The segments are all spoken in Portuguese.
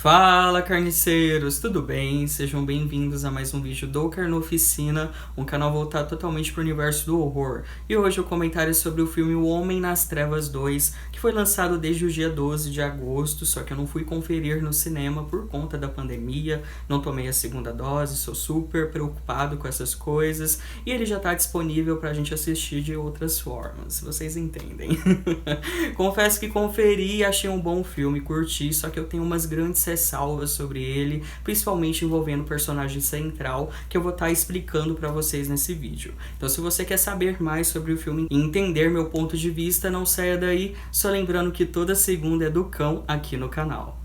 Fala, carniceiros, tudo bem? Sejam bem-vindos a mais um vídeo do Carnoficina, um canal voltado totalmente para o universo do horror. E hoje o comentário é sobre o filme O Homem nas Trevas 2, que foi lançado desde o dia 12 de agosto, só que eu não fui conferir no cinema por conta da pandemia, não tomei a segunda dose, sou super preocupado com essas coisas, e ele já está disponível para a gente assistir de outras formas, vocês entendem. Confesso que conferi e achei um bom filme, curti, só que eu tenho umas grandes ressalvas sobre ele, principalmente envolvendo o personagem central, que eu vou estar explicando para vocês nesse vídeo. Então, se você quer saber mais sobre o filme e entender meu ponto de vista, não saia daí, só lembrando que toda segunda é do cão aqui no canal.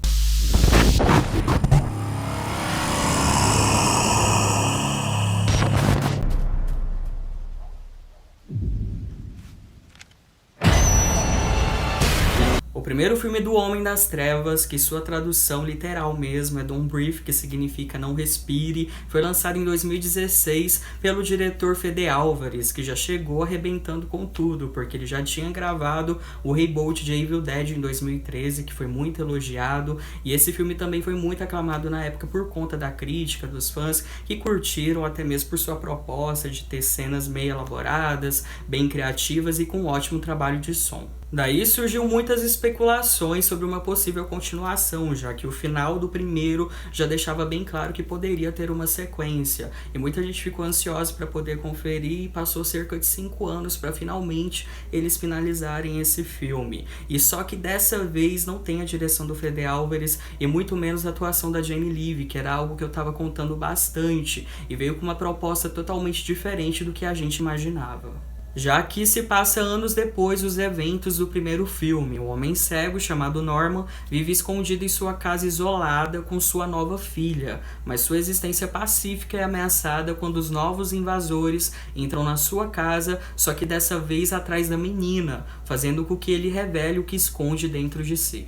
O primeiro filme do Homem das Trevas, que sua tradução literal mesmo é Don't Breathe, que significa não respire, foi lançado em 2016 pelo diretor Fede Álvares, que já chegou arrebentando com tudo, porque ele já tinha gravado o reboot de Evil Dead em 2013, que foi muito elogiado, e esse filme também foi muito aclamado na época por conta da crítica dos fãs, que curtiram até mesmo por sua proposta de ter cenas meio elaboradas, bem criativas e com um ótimo trabalho de som. Daí surgiu muitas especulações sobre uma possível continuação, já que o final do primeiro já deixava bem claro que poderia ter uma sequência, e muita gente ficou ansiosa para poder conferir e passou cerca de 5 anos para finalmente eles finalizarem esse filme. E só que dessa vez não tem a direção do Fede Álvares e muito menos a atuação da Jenny Live, que era algo que eu estava contando bastante, e veio com uma proposta totalmente diferente do que a gente imaginava. Já que se passa anos depois dos eventos do primeiro filme, um homem cego chamado Norman vive escondido em sua casa isolada com sua nova filha, mas sua existência pacífica é ameaçada quando os novos invasores entram na sua casa, só que dessa vez atrás da menina, fazendo com que ele revele o que esconde dentro de si.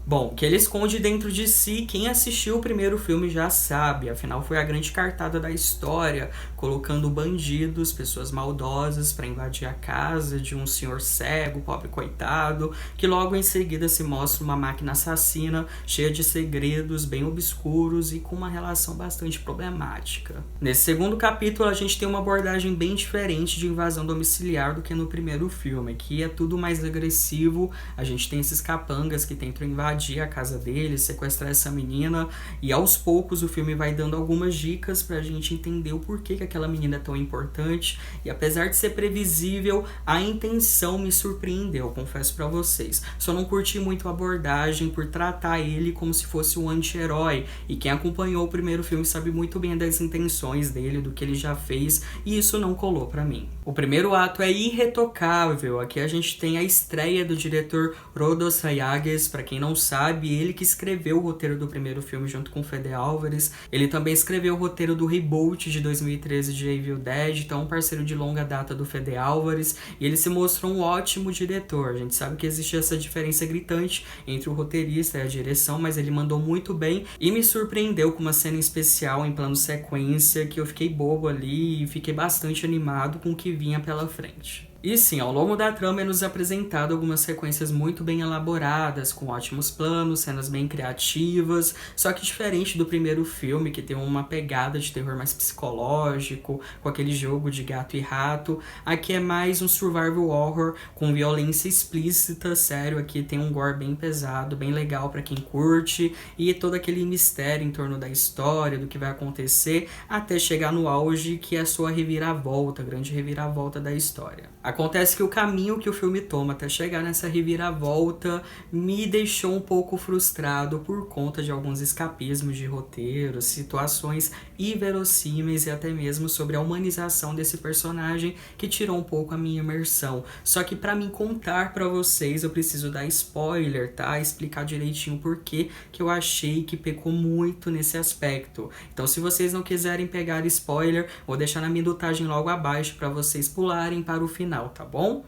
Bom, que ele esconde dentro de si, quem assistiu o primeiro filme já sabe, afinal foi a grande cartada da história, colocando bandidos, pessoas maldosas para invadir a casa de um senhor cego, pobre coitado, que logo em seguida se mostra uma máquina assassina, cheia de segredos bem obscuros e com uma relação bastante problemática. Nesse segundo capítulo a gente tem uma abordagem bem diferente de invasão domiciliar do que no primeiro filme, aqui é tudo mais agressivo, a gente tem esses capangas que tentam invadir a casa dele, sequestrar essa menina, e aos poucos o filme vai dando algumas dicas pra gente entender o porquê que aquela menina é tão importante, e apesar de ser previsível, a intenção me surpreendeu, confesso pra vocês. Só não curti muito a abordagem por tratar ele como se fosse um anti-herói, e quem acompanhou o primeiro filme sabe muito bem das intenções dele, do que ele já fez, e isso não colou pra mim. O primeiro ato é irretocável, aqui a gente tem a estreia do diretor Rodos Sayagues, pra quem não sabe, ele que escreveu o roteiro do primeiro filme junto com o Fede Álvares. Ele também escreveu o roteiro do reboot de 2013 de Evil Dead, então um parceiro de longa data do Fede Álvares, e ele se mostrou um ótimo diretor. A gente sabe que existe essa diferença gritante entre o roteirista e a direção, mas ele mandou muito bem e me surpreendeu com uma cena especial em plano sequência que eu fiquei bobo ali e fiquei bastante animado com o que vinha pela frente. E sim, ao longo da trama é nos apresentado algumas sequências muito bem elaboradas, com ótimos planos, cenas bem criativas, só que diferente do primeiro filme, que tem uma pegada de terror mais psicológico, com aquele jogo de gato e rato, aqui é mais um survival horror com violência explícita, sério, aqui tem um gore bem pesado, bem legal pra quem curte, e todo aquele mistério em torno da história, do que vai acontecer, até chegar no auge, que é a sua reviravolta, a grande reviravolta da história. Acontece que o caminho que o filme toma até chegar nessa reviravolta me deixou um pouco frustrado por conta de alguns escapismos de roteiro, situações inverossímeis e até mesmo sobre a humanização desse personagem que tirou um pouco a minha imersão. Só que para mim contar para vocês eu preciso dar spoiler, tá? Explicar direitinho por que eu achei que pecou muito nesse aspecto. Então se vocês não quiserem pegar spoiler, vou deixar na minutagem logo abaixo para vocês pularem para o final, tá bom?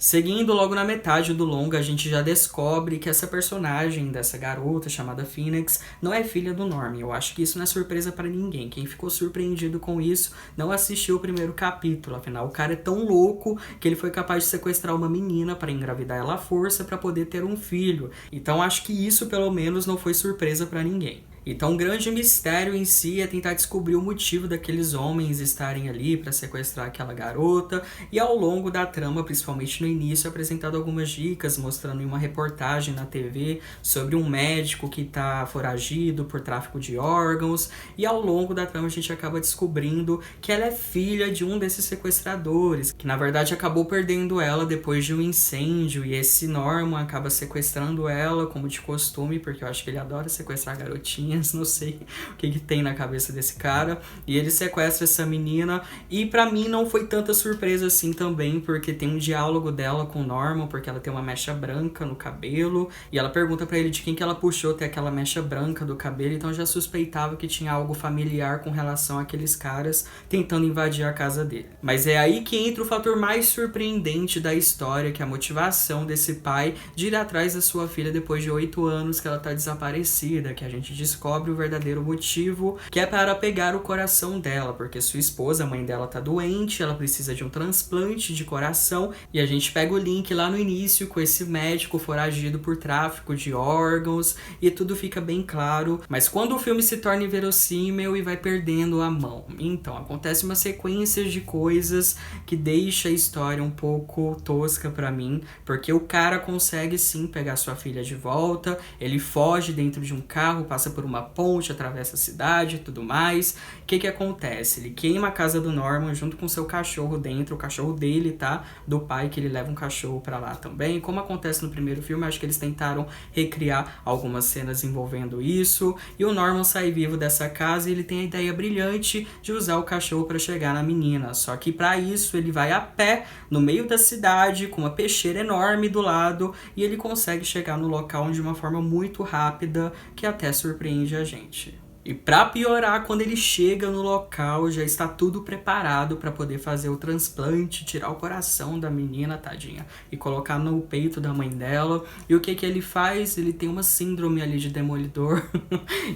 Seguindo logo na metade do longa, a gente já descobre que essa personagem dessa garota chamada Phoenix não é filha do Norman. Eu acho que isso não é surpresa para ninguém. Quem ficou surpreendido com isso não assistiu o primeiro capítulo. Afinal, o cara é tão louco que ele foi capaz de sequestrar uma menina para engravidar ela à força para poder ter um filho. Então acho que isso pelo menos não foi surpresa para ninguém. Então o grande mistério em si é tentar descobrir o motivo daqueles homens estarem ali para sequestrar aquela garota, e ao longo da trama, principalmente no início, é apresentado algumas dicas, mostrando em uma reportagem na TV sobre um médico que está foragido por tráfico de órgãos, e ao longo da trama a gente acaba descobrindo que ela é filha de um desses sequestradores, que na verdade acabou perdendo ela depois de um incêndio, e esse Norman acaba sequestrando ela, como de costume, porque eu acho que ele adora sequestrar garotinhas. Não sei o que tem na cabeça desse cara. E ele sequestra essa menina. E pra mim não foi tanta surpresa assim também, porque tem um diálogo dela com o Norman, porque ela tem uma mecha branca no cabelo. E ela pergunta pra ele de quem que ela puxou ter aquela mecha branca do cabelo. Então eu já suspeitava que tinha algo familiar com relação àqueles caras tentando invadir a casa dele. Mas é aí que entra o fator mais surpreendente da história, que é a motivação desse pai de ir atrás da sua filha depois de 8 anos que ela tá desaparecida, que a gente descobre o verdadeiro motivo, que é para pegar o coração dela, porque sua esposa, a mãe dela, tá doente, ela precisa de um transplante de coração, e a gente pega o link lá no início com esse médico foragido por tráfico de órgãos, e tudo fica bem claro, mas quando o filme se torna inverossímil e vai perdendo a mão, então acontece uma sequência de coisas que deixa a história um pouco tosca pra mim, porque o cara consegue sim pegar sua filha de volta, ele foge dentro de um carro, passa por uma ponte, atravessa a cidade e tudo mais. O que acontece? Ele queima a casa do Norman junto com seu cachorro dentro, o cachorro dele, tá? Do pai, que ele leva um cachorro pra lá também. Como acontece no primeiro filme, acho que eles tentaram recriar algumas cenas envolvendo isso. E o Norman sai vivo dessa casa e ele tem a ideia brilhante de usar o cachorro pra chegar na menina. Só que pra isso ele vai a pé no meio da cidade, com uma peixeira enorme do lado, e ele consegue chegar no local de uma forma muito rápida, que até surpreende a gente. E pra piorar, quando ele chega no local, já está tudo preparado para poder fazer o transplante, tirar o coração da menina, tadinha, e colocar no peito da mãe dela. E o que ele faz? Ele tem uma síndrome ali de demolidor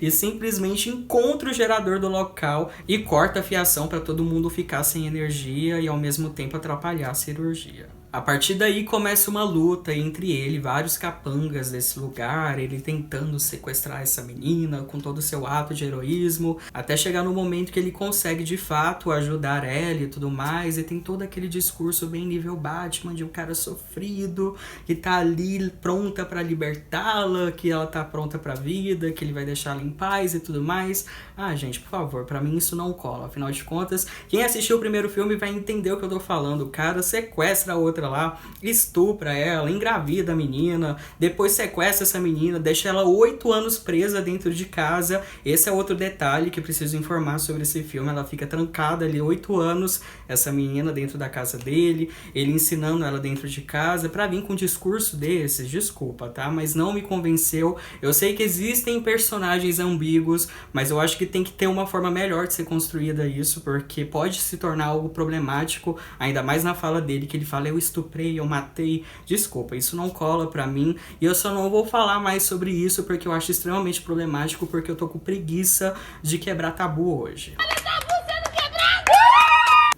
e simplesmente encontra o gerador do local e corta a fiação para todo mundo ficar sem energia e ao mesmo tempo atrapalhar a cirurgia. A partir daí começa uma luta entre ele e vários capangas desse lugar, ele tentando sequestrar essa menina com todo o seu ato de heroísmo, até chegar no momento que ele consegue de fato ajudar ela e tudo mais, e tem todo aquele discurso bem nível Batman, de um cara sofrido, que tá ali pronta pra libertá-la, que ela tá pronta pra vida, que ele vai deixá-la em paz e tudo mais. Ah, gente, por favor, pra mim isso não cola. Afinal de contas, quem assistiu o primeiro filme vai entender o que eu tô falando. O cara sequestra a outra lá, estupra ela, engravida a menina, depois sequestra essa menina, deixa ela 8 anos presa dentro de casa. Esse é outro detalhe que preciso informar sobre esse filme. Ela fica trancada ali 8 anos, essa menina, dentro da casa dele, ele ensinando ela dentro de casa. Pra vir com um discurso desses, desculpa, tá? Mas não me convenceu. Eu sei que existem personagens ambíguos, mas eu acho que tem que ter uma forma melhor de ser construída isso, porque pode se tornar algo problemático, ainda mais na fala dele, que ele fala: eu estuprei, eu matei. Desculpa, isso não cola pra mim, e eu só não vou falar mais sobre isso porque eu acho extremamente problemático, porque eu tô com preguiça de quebrar tabu hoje.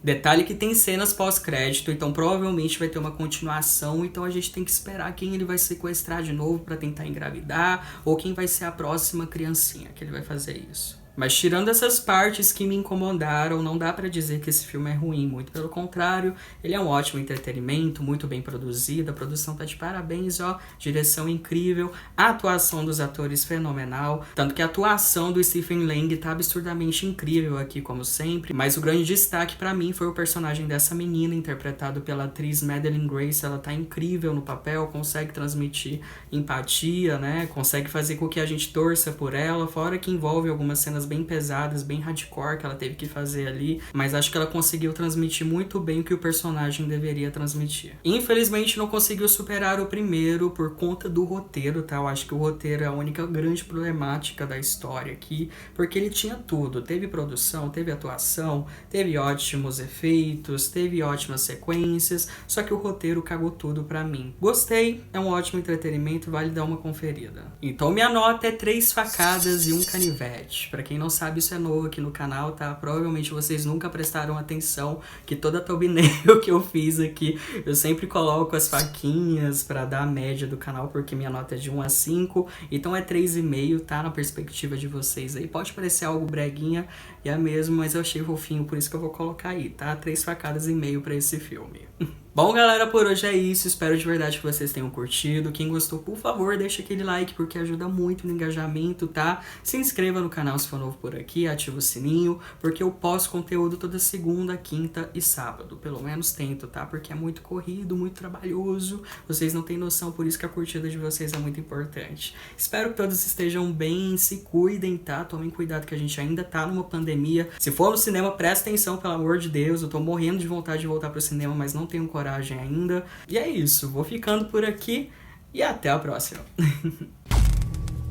Detalhe que tem cenas pós-crédito, então provavelmente vai ter uma continuação, então a gente tem que esperar quem ele vai sequestrar de novo pra tentar engravidar, ou quem vai ser a próxima criancinha que ele vai fazer isso. Mas tirando essas partes que me incomodaram, não dá pra dizer que esse filme é ruim, muito pelo contrário, ele é um ótimo entretenimento, muito bem produzido, a produção tá de parabéns, ó, direção incrível, a atuação dos atores fenomenal, tanto que a atuação do Stephen Lang tá absurdamente incrível aqui, como sempre, mas o grande destaque pra mim foi o personagem dessa menina, interpretado pela atriz Madeline Grace. Ela tá incrível no papel, consegue transmitir empatia, né, consegue fazer com que a gente torça por ela, fora que envolve algumas cenas bem pesadas, bem hardcore que ela teve que fazer ali, mas acho que ela conseguiu transmitir muito bem o que o personagem deveria transmitir. Infelizmente não conseguiu superar o primeiro por conta do roteiro, tá? Eu acho que o roteiro é a única grande problemática da história aqui, porque ele tinha tudo. Teve produção, teve atuação, teve ótimos efeitos, teve ótimas sequências, só que o roteiro cagou tudo pra mim. Gostei, é um ótimo entretenimento, vale dar uma conferida. Então minha nota é 3 facadas e 1 canivete. Pra quem não sabe, isso é novo aqui no canal, tá? Provavelmente vocês nunca prestaram atenção que toda a thumbnail que eu fiz aqui, eu sempre coloco as faquinhas pra dar a média do canal, porque minha nota é de 1 a 5, então é 3,5, tá? Na perspectiva de vocês aí. Pode parecer algo breguinha, e é mesmo, mas eu achei fofinho, por isso que eu vou colocar aí, tá? 3 facadas e meio pra esse filme. Bom, galera, por hoje é isso. Espero de verdade que vocês tenham curtido. Quem gostou, por favor, deixa aquele like, porque ajuda muito no engajamento, tá? Se inscreva no canal se for novo por aqui, ativa o sininho, porque eu posto conteúdo toda segunda, quinta e sábado. Pelo menos tento, tá? Porque é muito corrido, muito trabalhoso. Vocês não têm noção, por isso que a curtida de vocês é muito importante. Espero que todos estejam bem, se cuidem, tá? Tomem cuidado que a gente ainda tá numa pandemia. Se for no cinema, presta atenção, pelo amor de Deus. Eu tô morrendo de vontade de voltar pro cinema, mas não tenho coragem ainda. E é isso, vou ficando por aqui e até a próxima.